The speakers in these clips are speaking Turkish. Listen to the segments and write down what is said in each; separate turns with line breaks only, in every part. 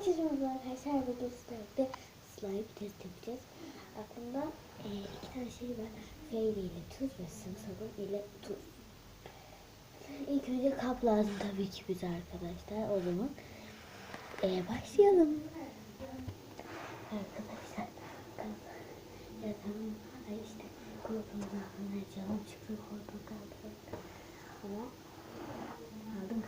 Herkese merhaba arkadaşlar. Bugün sizlerle slime test yapacağız. Aklımda iki tane şey var. Fairy ile tuz ve sıvı sabun ile tuz. İlk önce kap lazım tabii ki bize arkadaşlar. O zaman başlayalım. Arkadaşlar ya tamam. Ay işte korkumdan canım çıktı, korkum kaldı. Ama aldım.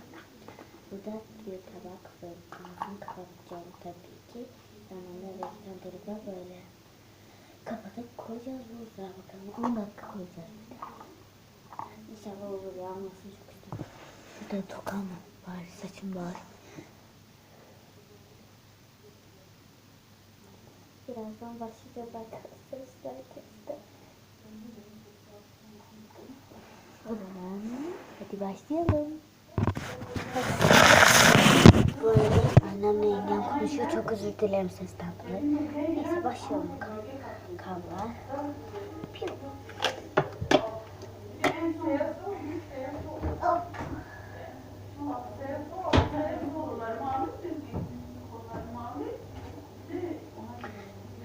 Burada bir tabak ve ağzını kapatacağım tabii ki. Yanında reklamları böyle kapatıp koyacağız buzluğa bakalım. 10 dakika koyacağız. İnşallah olur ya, almasın çok istedim. Şurada tokam var, saçım var. Birazdan başlayacağız arkadaşlar. Testi. O zaman hadi başlayalım. Bu arada annemle yengem konuşuyor. Çok özür dilerim sesten dolayı. Neyse başlayalım bakalım. Kablar. Piu.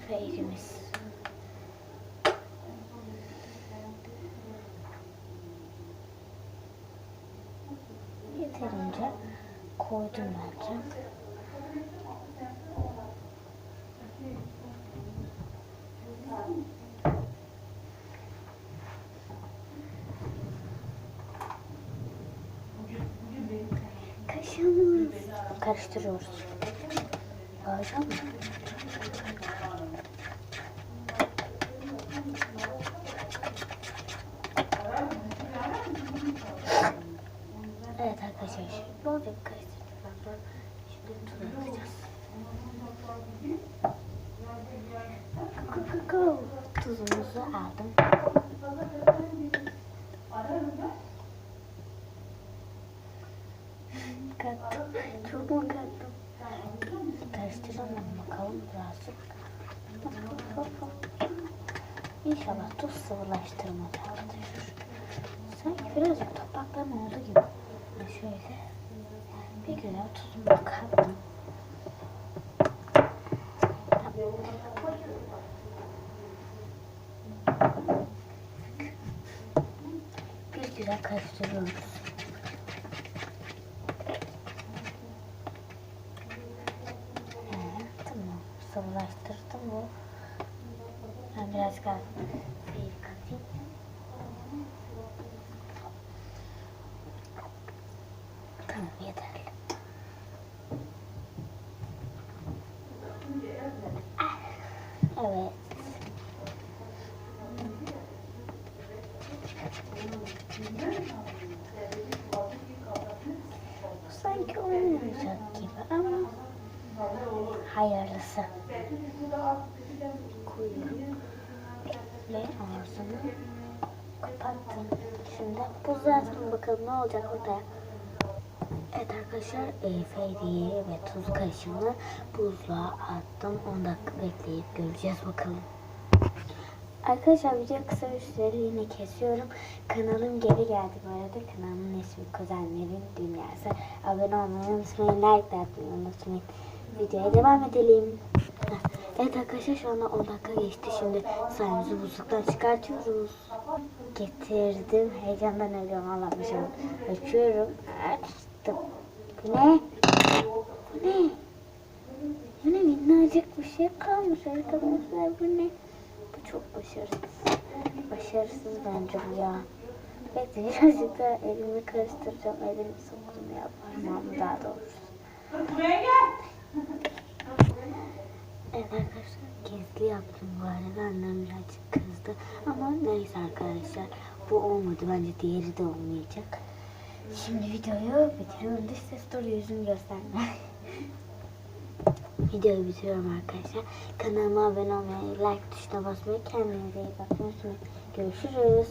Feyzimiz. Yeterince koydum bence. Kaşığımız. Karıştırıyoruz. Bağıracağım mı? Evet arkadaşlar, bol bir karıştırdıktan sonra şimdi tuz atacağız. Tuzumuzu aldım. Kattım. Çok mu kattım? Karıştıralım bakalım birazcık. İnşallah tuz sıvılaştırmadı arkadaşlar. Sanki birazcık topaklama oldu gibi. Şöyle bir güzel tuzumu kattım. Bir güzel karıştırıyoruz. Tamam, sıvılaştırdım bu. Ben biraz katayım. Tamam, yeterli. Evet. Sanki olmayacak gibi ama hayırlısı. Koyuyorum ve ağzını kapattım. Şimdi buzlattım, bakalım ne olacak orada. Evet arkadaşlar, feyriyi ve tuz karışımını buzluğa attım. 10 dakika bekleyip göreceğiz bakalım. Arkadaşlar video kısa bir süreliğine kesiyorum. Kanalım geri geldi bu arada. Kanalımın ismi Kuzenlerin Dünyası. Abone olmayı unutmayın, like de atmayı unutmayın. Videoya devam edelim. Evet arkadaşlar, şu anda 10 dakika geçti. Şimdi sayımızı buzluktan çıkartıyoruz. Getirdim. Heyecandan ölüyorum. Allah'ım. Açıyorum. Açtım. Bu ne? Bu ne? Bu ne, minnacık bir şey kalmış arkadaşlar. Bu ne? Bu çok başarısız. Başarısız bence bu ya. Bekle, birazcık daha elimi karıştıracağım. Elimi soktum ya. Parmağımı daha doğrusu. Evet arkadaşlar, gizli yaptım bu arada. Annem birazcık kızdı. Ama neyse arkadaşlar. Bu olmadı. Bence diğeri de olmayacak. Şimdi videoyu bitiriyorum. Dış ses dur, yüzümü gösterme. Videoyu bitiriyorum arkadaşlar. Kanalıma abone olmayı, like tuşuna basmayı, kendinize iyi bakın. Görüşürüz.